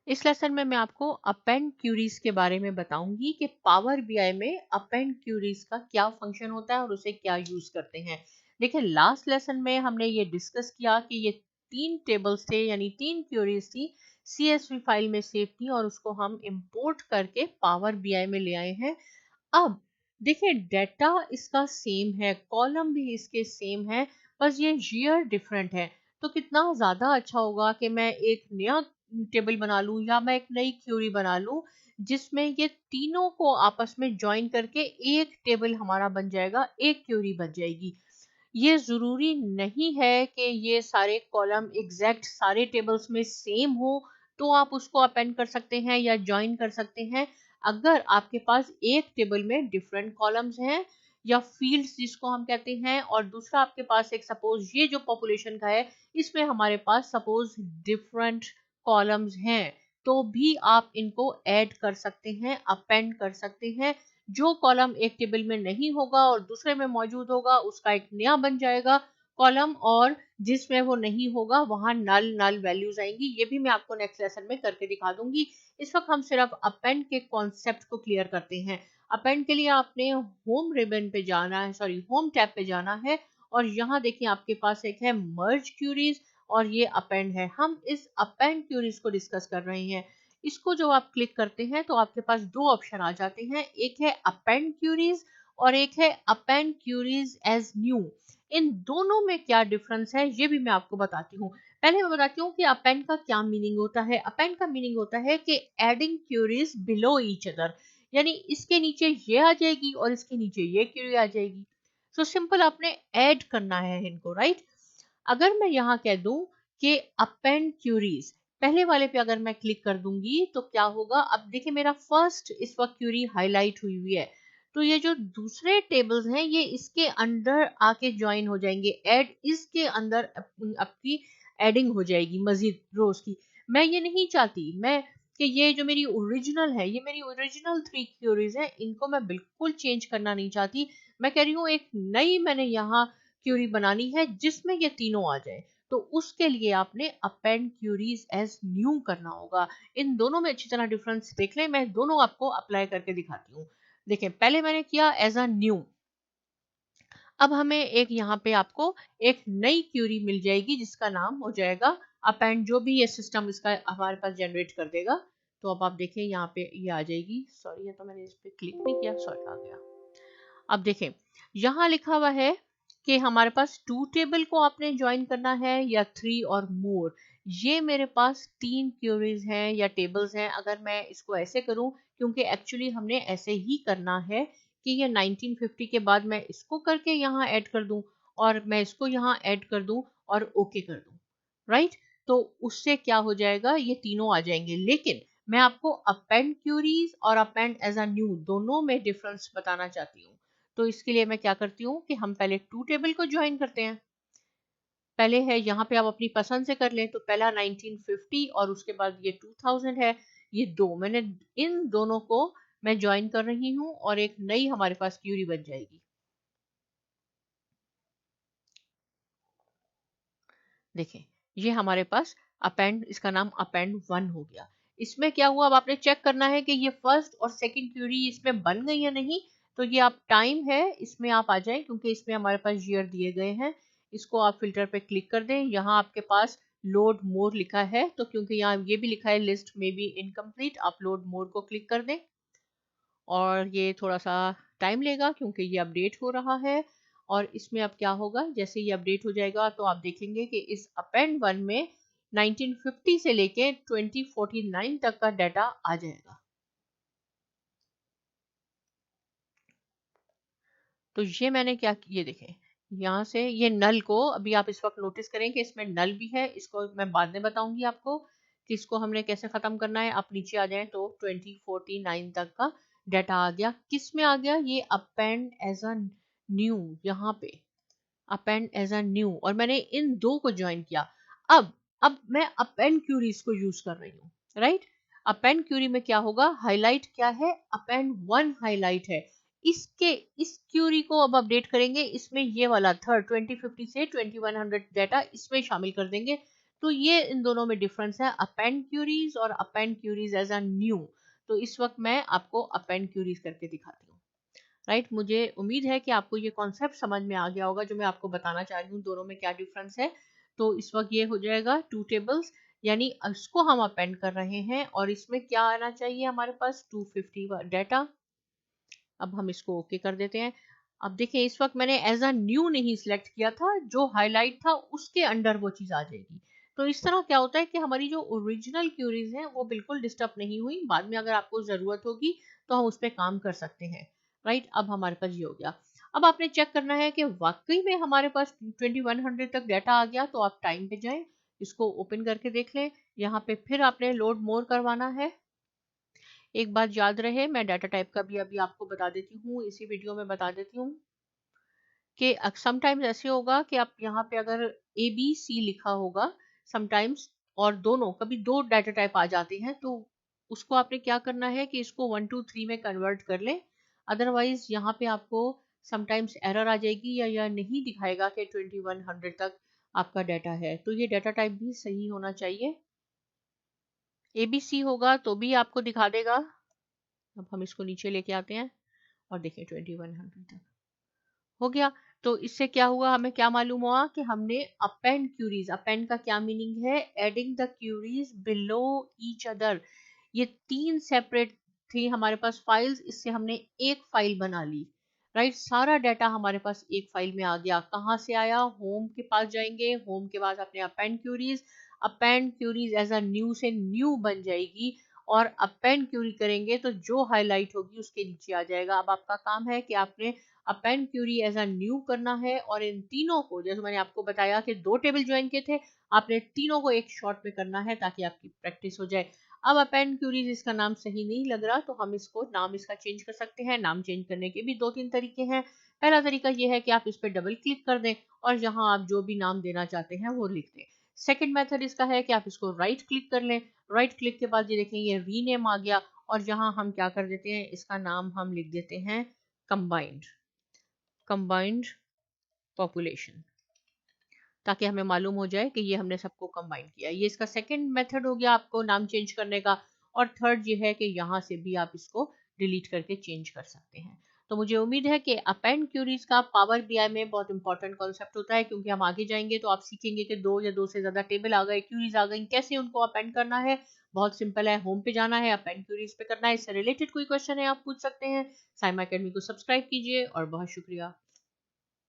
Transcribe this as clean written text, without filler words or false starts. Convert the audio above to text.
इस लेसन में मैं आपको अपेंड क्यूरीज के बारे में बताऊंगी कि पावर बीआई में अपेंड क्यूरीज का क्या फंक्शन होता है और उसे क्या यूज करते हैं। देखिए, लास्ट लेसन में हमने ये डिस्कस किया कि ये 3 टेबल्स थे, यानी 3 क्यूरीज थी, CSV फाइल में सेव थी और उसको हम इंपोर्ट करके पावर बीआई में ले आए हैं। अब देखिए, डेटा इसका सेम है, कॉलम भी इसके सेम है, बस ये ईयर डिफरेंट है। तो कितना ज़्यादा अच्छा होगा कि मैं एक नया टेबल बना लूं या मैं एक नई क्यूरी बना लूं जिसमें ये तीनों को आपस में ज्वाइन करके एक टेबल हमारा बन जाएगा, एक क्यूरी बन जाएगी। ये ज़रूरी नहीं है कि ये सारे कॉलम एग्जैक्ट सारे टेबल्स में सेम हो तो आप उसको अपेंड कर सकते हैं या ज्वाइन कर सकते हैं। अगर आपके पास एक टेबल में डिफरेंट कॉलम्स हैं या फील्ड्स जिसको हम कहते हैं, और दूसरा आपके पास एक सपोज ये जो पॉपुलेशन का है इसमें हमारे पास सपोज डिफरेंट कॉलम्स हैं, तो भी आप इनको ऐड कर सकते हैं, अपेंड कर सकते हैं। जो कॉलम एक टेबल में नहीं होगा और दूसरे में मौजूद होगा उसका एक नया बन जाएगा कॉलम, और जिसमें वो नहीं होगा वहां नल नल वैल्यूज आएंगी। ये भी मैं आपको नेक्स्ट लेसन में करके दिखा दूंगी। इस वक्त हम सिर्फ अपेंड के कॉन्सेप्ट को क्लियर करते हैं। अपेंड के लिए आपने होम रिबन पे जाना है, सॉरी होम टैब पे जाना है, और यहाँ देखिए आपके पास एक है मर्ज क्यूरीज और ये अपेंड है। हम इस अपेंड क्यूरीज को डिस्कस कर रहे हैं। इसको जो आप क्लिक करते हैं तो आपके पास दो ऑप्शन आ जाते हैं, एक है अपेंड क्यूरीज और एक है अपेंड क्यूरीज एज न्यू। इन दोनों में क्या डिफरेंस है ये भी मैं आपको बताती हूँ। पहले मैं बताती हूँ कि अपेंड का क्या मीनिंग होता है। अपेंड का मीनिंग होता है कि adding queries below each other, यानी इसके नीचे ये आ जाएगी और इसके नीचे ये क्यूरी आ जाएगी। सो सिंपल, आपने ऐड करना है इनको, राइट। अगर मैं यहाँ कह दूं कि अपेंड क्यूरीज, पहले वाले पे अगर मैं क्लिक कर दूंगी तो क्या होगा, अब देखिए मेरा फर्स्ट इस वक्त क्यूरी हाईलाइट हुई हुई है, तो ये जो दूसरे टेबल्स हैं ये इसके अंदर आके ज्वाइन हो जाएंगे, ऐड इसके अंदर आपकी एडिंग हो जाएगी मजीद रोज की। मैं ये नहीं चाहती, मैं कि ये जो मेरी ओरिजिनल है, ये मेरी ओरिजिनल 3 क्यूरीज है, इनको मैं बिल्कुल चेंज करना नहीं चाहती। मैं कह रही हूँ एक नई मैंने यहाँ क्यूरी बनानी है जिसमें ये तीनों आ जाए, तो उसके लिए आपने अपेंड क्यूरीज एज न्यू करना होगा। इन दोनों में अच्छी तरह डिफरेंस देख लें, मैं दोनों आपको अप्लाई करके दिखाती हूँ। देखिए, पहले मैंने किया एज अ न्यू, अब हमें एक यहाँ पे आपको एक नई क्यूरी मिल जाएगी जिसका नाम हो जाएगा अपेंड, जो भी ये सिस्टम इसका हमारे पास जनरेट कर देगा। तो अब आप देखिए यहाँ पे ये आ जाएगी, सॉरी ये तो मैंने इस पे क्लिक नहीं किया, सॉरी आ गया। अब देखें, यहाँ लिखा हुआ है कि हमारे पास 2 टेबल को आपने ज्वाइन करना है या 3 और मोर। ये मेरे पास 3 क्यूरीज हैं या टेबल्स हैं। अगर मैं इसको ऐसे करूं, क्योंकि एक्चुअली हमने ऐसे ही करना है कि ये 1950 के बाद मैं इसको करके यहाँ ऐड कर दूं और मैं इसको यहाँ ऐड कर दूं और ओके कर दूं, राइट। तो उससे क्या हो जाएगा, ये तीनों आ जाएंगे। लेकिन मैं आपको अपेंड क्यूरीज और अपेंड एज अ न्यू दोनों में डिफरेंस बताना चाहती हूँ। तो इसके लिए मैं क्या करती हूँ कि हम पहले 2 टेबल को ज्वाइन करते हैं। पहले है यहाँ पे आप अपनी पसंद से कर लें, तो पहला 1950 और उसके बाद ये 2000 है। ये दो मैंने, इन दोनों को मैं ज्वाइन कर रही हूँ और एक नई हमारे पास क्यूरी बन जाएगी। देखें, ये हमारे पास अपेंड, इसका नाम अपेंड 1 हो गया। इसमें क्या हुआ, अब आपने चेक करना है कि ये फर्स्ट और सेकंड क्यूरी इसमें बन गई या नहीं। तो ये आप टाइम है इसमें आप आ जाएं, क्योंकि इसमें हमारे पास ईयर दिए गए हैं। इसको आप फिल्टर पे क्लिक कर दें, यहाँ आपके पास लोड मोर लिखा है, तो क्योंकि यहाँ ये भी लिखा है लिस्ट में बी इनकम्प्लीट, आप लोड मोर को क्लिक कर दें और ये थोड़ा सा टाइम लेगा क्योंकि ये अपडेट हो रहा है। और इसमें अब क्या होगा, जैसे ये अपडेट हो जाएगा तो आप देखेंगे कि इस अपेंड 1 में 1950 से लेके 2049 तक का डाटा आ जाएगा। तो ये मैंने क्या, ये देखें यहाँ से ये नल को अभी आप इस वक्त नोटिस करें कि इसमें नल भी है। इसको मैं बाद में बताऊंगी आपको कि इसको हमने कैसे खत्म करना है। आप नीचे आ जाएं तो 2049 तक का डाटा आ गया। किस में आ गया, ये अपेंड एज अ न्यू, यहाँ पे अपेंड एज अ न्यू, और मैंने इन दो को ज्वाइन किया। अब मैं अपेंड क्यूरीज को यूज कर रही हूँ, राइट। अपेंड क्यूरी में क्या होगा, हाईलाइट क्या है, अपेंड 1 हाईलाइट है। इसके इस क्यूरी को अब अपडेट करेंगे, इसमें ये वाला थर्ड 2050 से 2100 डाटा इसमें शामिल कर देंगे। तो ये इन दोनों में डिफरेंस है, अपेंड क्यूरीज और append queries as a new. तो इस वक्त मैं आपको अपेंड क्यूरीज करके दिखाती हूँ। राइट, मुझे उम्मीद है कि आपको ये कॉन्सेप्ट समझ में आ गया होगा जो मैं आपको बताना चाह रही हूँ, दोनों में क्या डिफरेंस है। तो इस वक्त ये हो जाएगा टू टेबल्स, यानी इसको हम अपेंड कर रहे हैं और इसमें क्या आना चाहिए हमारे पास 250 डाटा। अब हम इसको ओके कर देते हैं। अब देखिए इस वक्त मैंने एज अ न्यू नहीं सिलेक्ट किया था, जो हाईलाइट था उसके अंडर वो चीज आ जाएगी। तो इस तरह क्या होता है कि हमारी जो ओरिजिनल क्यूरीज हैं वो बिल्कुल डिस्टर्ब नहीं हुई, बाद में अगर आपको जरूरत होगी तो हम उस पर काम कर सकते हैं। राइट, अब हमारे पास ये हो गया। अब आपने चेक करना है कि वाकई में हमारे पास 2100 तक डाटा आ गया, तो आप टाइम पे जाएं, इसको ओपन करके देख लें। यहाँ पे फिर आपने लोड मोर करवाना है। एक बात याद रहे, मैं डाटा टाइप का भी अभी आपको बता देती हूँ, इसी वीडियो में बता देती हूँ कि समटाइम्स ऐसे होगा कि आप यहाँ पे अगर ए बी सी लिखा होगा समटाइम्स, और दोनों कभी दो डाटा टाइप आ जाते हैं, तो उसको आपने क्या करना है कि इसको 1 2 3 में कन्वर्ट कर ले। अदरवाइज यहाँ पे आपको समटाइम्स एरर आ जाएगी या यह नहीं दिखाएगा कि 2100 तक आपका डाटा है। तो ये डाटा टाइप भी सही होना चाहिए। ए बी सी होगा तो भी आपको दिखा देगा। अब हम इसको नीचे लेके आते हैं और देखिए 2100 तक हो गया। तो इससे क्या हुआ, हमें क्या मालूम हुआ कि हमने अपेंड क्यूरीज, अपेंड का क्या मीनिंग है, adding the queries below each other. ये तीन सेपरेट थी हमारे पास फाइल्स, इससे हमने एक फाइल बना ली। राइट, सारा डाटा हमारे पास एक फाइल में आ गया। कहाँ से आया, होम के पास जाएंगे, होम के बाद अपने append queries, append queries as a new से न्यू बन जाएगी, और अपेंड क्यूरी करेंगे तो जो हाईलाइट होगी उसके नीचे आ जाएगा। अब आपका काम है कि आपने append query as a new करना है, और इन तीनों को, जैसे मैंने आपको बताया कि दो टेबल ज्वाइन किए थे, आपने तीनों को एक शॉट में करना है ताकि आपकी प्रैक्टिस हो जाए। अब अपेंड क्यूरीज इसका नाम सही नहीं लग रहा, तो हम इसको नाम इसका चेंज कर सकते हैं। नाम चेंज करने के भी दो तीन तरीके हैं। पहला तरीका यह है कि आप इस पर डबल क्लिक कर दें और यहाँ आप जो भी नाम देना चाहते हैं वो लिख दें। सेकेंड मेथड इसका है कि आप इसको राइट क्लिक कर लें। राइट क्लिक के बाद ये देखें ये रीनेम आ गया, और यहाँ हम क्या कर देते हैं, इसका नाम हम लिख देते हैं कंबाइंड, कंबाइंड पॉपुलेशन, ताकि हमें मालूम हो जाए कि ये हमने सबको कंबाइन किया। ये इसका सेकंड मेथड हो गया आपको नाम चेंज करने का। और थर्ड ये है कि यहाँ से भी आप इसको डिलीट करके चेंज कर सकते हैं। तो मुझे उम्मीद है कि अपेंड क्यूरीज का पावर बीआई में बहुत इंपॉर्टेंट कॉन्सेप्ट होता है, क्योंकि हम आगे जाएंगे तो आप सीखेंगे कि दो या दो से ज्यादा टेबल आ गए, क्यूरीज आ गई, कैसे उनको अपेंड करना है। बहुत सिंपल है, होम पे जाना है, अपेंड क्यूरीज पे करना है। इससे रिलेटेड कोई क्वेश्चन है आप पूछ सकते हैं। साइमा अकेडमी को सब्सक्राइब कीजिए और बहुत शुक्रिया।